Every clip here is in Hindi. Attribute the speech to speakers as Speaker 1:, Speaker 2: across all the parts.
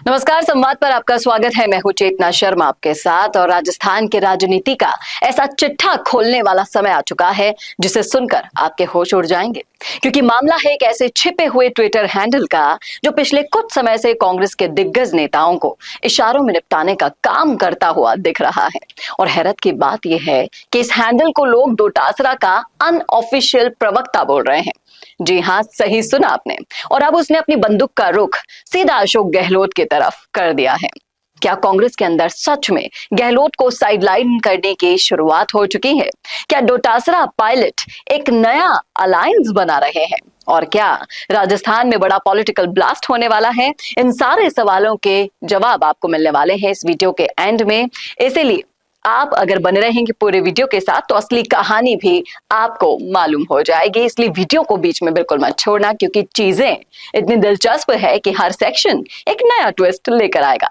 Speaker 1: नमस्कार, संवाद पर आपका स्वागत है। मैं हूं चेतना शर्मा आपके साथ। और राजस्थान की राजनीति का ऐसा चिट्ठा खोलने वाला समय आ चुका है जिसे सुनकर आपके होश उड़ जाएंगे, क्योंकि मामला है एक ऐसे छिपे हुए ट्विटर हैंडल का जो पिछले कुछ समय से कांग्रेस के दिग्गज नेताओं को इशारों में निपटाने का काम करता हुआ दिख रहा है। और हैरत की बात यह है कि इस हैंडल को लोग डोटासरा का अनऑफिशियल प्रवक्ता बोल रहे हैं। जी हाँ, सही सुना आपने। और अब उसने अपनी बंदूक का रुख सीधा अशोक गहलोत की तरफ कर दिया है। क्या कांग्रेस के अंदर सच में गहलोत को साइडलाइन करने की शुरुआत हो चुकी है? क्या डोटासरा पायलट एक नया अलायंस बना रहे हैं? और क्या राजस्थान में बड़ा पॉलिटिकल ब्लास्ट होने वाला है? इन सारे सवालों के जवाब आपको मिलने वाले हैं इस वीडियो के एंड में। इसीलिए आप अगर बने रहेंगे पूरे वीडियो के साथ तो असली कहानी भी आपको मालूम हो जाएगी। इसलिए वीडियो को बीच में बिल्कुल मत छोड़ना, क्योंकि चीजें इतनी दिलचस्प है कि हर सेक्शन एक नया ट्विस्ट लेकर आएगा।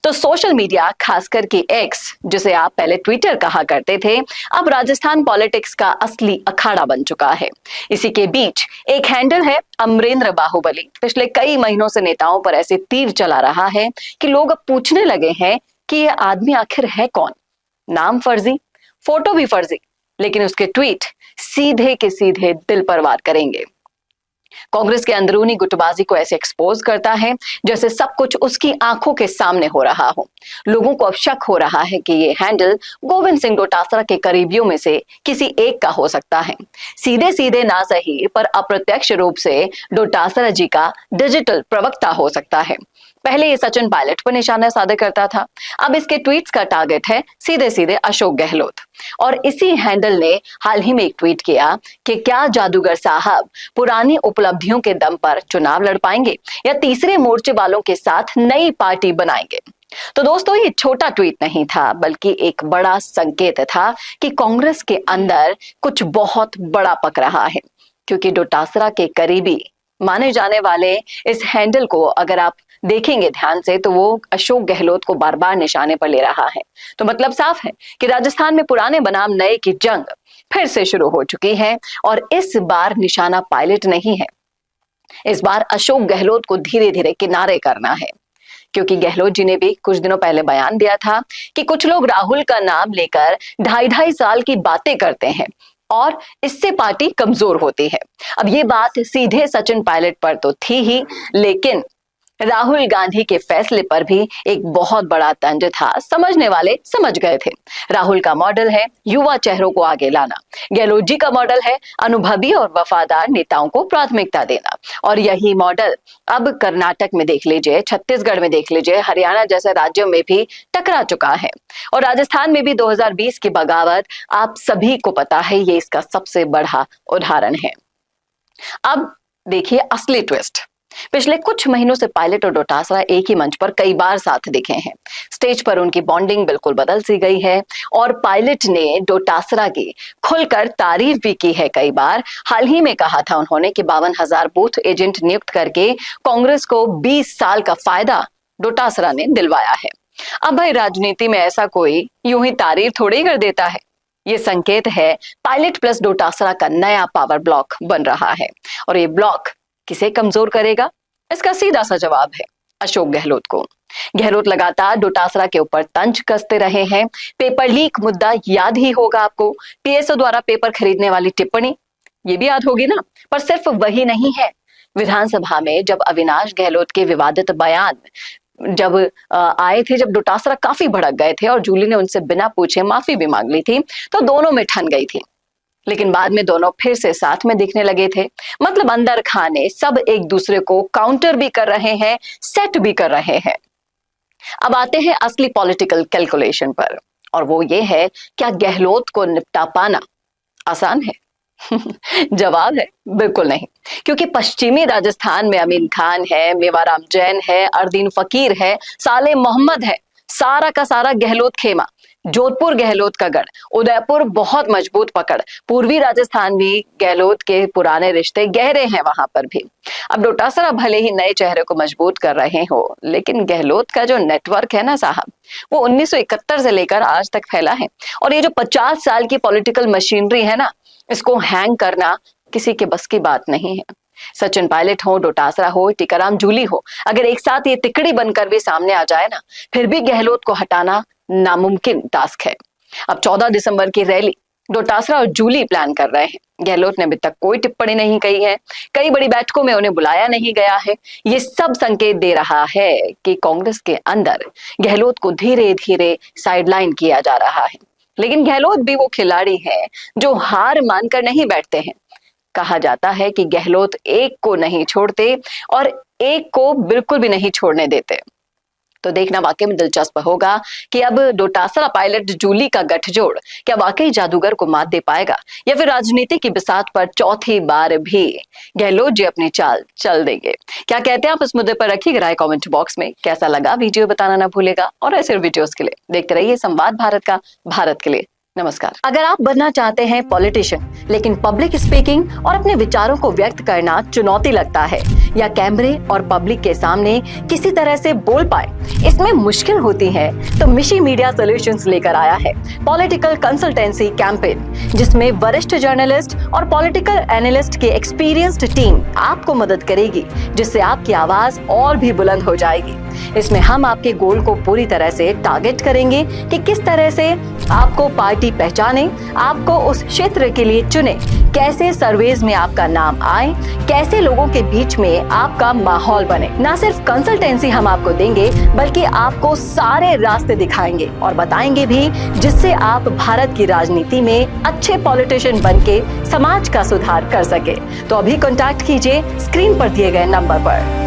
Speaker 1: तो सोशल मीडिया, खासकर कि एक्स, जिसे आप पहले ट्विटर कहा करते थे, अब राजस्थान पॉलिटिक्स का असली अखाड़ा बन चुका है। इसी के बीच एक हैंडल है अमरेंद्र बाहुबली। पिछले कई महीनों से नेताओं पर ऐसे तीर चला रहा है कि लोग अब पूछने लगे हैं कि यह आदमी आखिर है कौन। नाम फर्जी, फोटो भी फर्जी, लेकिन उसके ट्वीट सीधे के सीधे दिल पर वार करेंगे। कांग्रेस के अंदरूनी गुटबाजी को ऐसे एक्सपोज करता है जैसे सब कुछ उसकी आंखों के सामने हो रहा हो। लोगों को अब शक हो रहा है कि ये हैंडल गोविंद सिंह डोटासरा के करीबियों में से किसी एक का हो सकता है। सीधे सीधे ना सही पर अप्रत्यक्ष रूप से डोटासरा जी का डिजिटल प्रवक्ता हो सकता है। पहले ये सचिन पायलट पर निशाना साधे करता था, अब इसके ट्वीट्स का टारगेट है सीधे सीधे अशोक गहलोत। और इसी हैंडल ने हाल ही में एक ट्वीट किया कि क्या जादूगर साहब पुरानी उपलब्धियों के दम पर चुनाव लड़ पाएंगे या तीसरे मोर्चे वालों के साथ नई पार्टी बनाएंगे। तो दोस्तों, ये छोटा ट्वीट नहीं था, बल्कि एक बड़ा संकेत था कि कांग्रेस के अंदर कुछ बहुत बड़ा पक रहा है। क्योंकि डोटासरा के करीबी माने जाने वाले इस हैंडल को अगर आप देखेंगे ध्यान से तो वो अशोक गहलोत को बार बार निशाने पर ले रहा है। तो मतलब साफ है कि राजस्थान में पुराने बनाम नए की जंग फिर से शुरू हो चुकी है। और इस बार निशाना पायलट नहीं है, इस बार अशोक गहलोत को धीरे धीरे किनारे करना है। क्योंकि गहलोत जी ने भी कुछ दिनों पहले बयान दिया था कि कुछ लोग राहुल का नाम लेकर 2.5 साल की बातें करते हैं और इससे पार्टी कमजोर होती है। अब ये बात सीधे सचिन पायलट पर तो थी ही, लेकिन राहुल गांधी के फैसले पर भी एक बहुत बड़ा तंज था। समझने वाले समझ गए थे। राहुल का मॉडल है युवा चेहरों को आगे लाना, गहलोत जी का मॉडल है अनुभवी और वफादार नेताओं को प्राथमिकता देना। और यही मॉडल अब कर्नाटक में देख लीजिए, छत्तीसगढ़ में देख लीजिए, हरियाणा जैसे राज्यों में भी टकरा चुका है। और राजस्थान में भी 2020 की बगावत आप सभी को पता है, ये इसका सबसे बड़ा उदाहरण है। अब देखिए असली ट्विस्ट। पिछले कुछ महीनों से पायलट और डोटासरा एक ही मंच पर कई बार साथ दिखे हैं। स्टेज पर उनकी बॉन्डिंग बिल्कुल बदल सी गई है। और पायलट ने डोटासरा की खुलकर तारीफ भी की है कई बार। हाल ही में कहा था उन्होंने कि 52,000 बूथ एजेंट नियुक्त करके कांग्रेस को 20 साल का फायदा डोटासरा ने दिलवाया है। अब भाई, राजनीति में ऐसा कोई यूं ही तारीफ थोड़ी कर देता है। ये संकेत है पायलट प्लस डोटासरा का नया पावर ब्लॉक बन रहा है। और ये ब्लॉक किसे कमजोर करेगा? इसका सीधा सा जवाब है अशोक गहलोत को। गहलोत लगातार डोटासरा के ऊपर तंज कसते रहे हैं। पेपर लीक मुद्दा याद ही होगा आपको, पीएसओ द्वारा पेपर खरीदने वाली टिप्पणी, ये भी याद होगी ना। पर सिर्फ वही नहीं है, विधानसभा में जब अविनाश गहलोत के विवादित बयान जब आए थे, जब डोटासरा काफी भड़क गए थे और जूली ने उनसे बिना पूछे माफी भी मांग ली थी, तो दोनों में ठन गई थी। लेकिन बाद में दोनों फिर से साथ में दिखने लगे थे। मतलब अंदर खाने सब एक दूसरे को काउंटर भी कर रहे हैं, सेट भी कर रहे हैं। अब आते हैं असली पॉलिटिकल कैलकुलेशन पर, और वो ये है, क्या गहलोत को निपटा पाना आसान है? जवाब है बिल्कुल नहीं। क्योंकि पश्चिमी राजस्थान में अमीन खान है, मेवाराम जैन है, अरदीन फकीर है, साले मोहम्मद है, सारा का सारा गहलोत खेमा। जोधपुर गहलोत का गढ़, उदयपुर बहुत मजबूत पकड़, पूर्वी राजस्थान भी गहलोत के पुराने रिश्ते गहरे हैं वहां पर भी। अब डोटासरा भले ही नए चेहरे को मजबूत कर रहे हो, लेकिन गहलोत का जो नेटवर्क है ना साहब, वो 1971 से लेकर आज तक फैला है। और ये जो 50 साल की पॉलिटिकल मशीनरी है ना, इसको हैंग करना किसी के बस की बात नहीं है। सचिन पायलट हो, डोटासरा हो, टीकाराम जूली हो, अगर एक साथ ये तिकड़ी बनकर भी सामने आ जाए ना, फिर भी गहलोत को हटाना नामुमकिन टास्क है। अब 14 दिसंबर की रैली डोटासरा और जूली प्लान कर रहे हैं। गहलोत ने अभी तक कोई टिप्पणी नहीं कही है, कई बड़ी बैठकों में उन्हें बुलाया नहीं गया है। ये सब संकेत दे रहा है कि कांग्रेस के अंदर गहलोत को धीरे धीरे साइडलाइन किया जा रहा है। लेकिन गहलोत भी वो खिलाड़ी है जो हार मानकर नहीं बैठते हैं। कहा जाता है कि गहलोत एक को नहीं छोड़ते और एक को बिल्कुल भी नहीं छोड़ने देते। तो देखना वाकई में दिलचस्प होगा कि अब डोटासरा पायलट जूली का गठजोड़ क्या वाकई जादूगर को मात दे पाएगा, या फिर राजनीति की बिसात पर चौथी बार भी गहलोत जी अपनी चाल चल देंगे। क्या कहते हैं आप इस मुद्दे पर? रखिएगा राय कमेंट बॉक्स में। कैसा लगा वीडियो बताना ना भूलेगा, और ऐसे वीडियोस के लिए देखते रहिए संवाद भारत का, भारत के लिए। नमस्कार। अगर आप बनना चाहते हैं पॉलिटिशियन, लेकिन पब्लिक स्पीकिंग और अपने विचारों को व्यक्त करना चुनौती लगता है, या कैमरे और पब्लिक के सामने किसी तरह से बोल पाए इसमें मुश्किल होती है, तो मिशी मीडिया सॉल्यूशंस लेकर आया है पॉलिटिकल कंसल्टेंसी कैंपेन, जिसमें वरिष्ठ जर्नलिस्ट और पॉलिटिकल एनालिस्ट की एक्सपीरियंस्ड टीम आपको मदद करेगी, जिससे आपकी आवाज और भी बुलंद हो जाएगी। इसमें हम आपके गोल को पूरी तरह से टारगेट करेंगे कि किस तरह से आपको पार्टी पहचाने, आपको उस क्षेत्र के लिए चुने, कैसे सर्वेज में आपका नाम आए, कैसे लोगों के बीच में आपका माहौल बने। ना सिर्फ कंसल्टेंसी हम आपको देंगे, बल्कि आपको सारे रास्ते दिखाएंगे और बताएंगे भी, जिससे आप भारत की राजनीति में अच्छे पॉलिटिशियन बनके समाज का सुधार कर सके। तो अभी कॉन्टैक्ट कीजिए स्क्रीन पर दिए गए नंबर पर।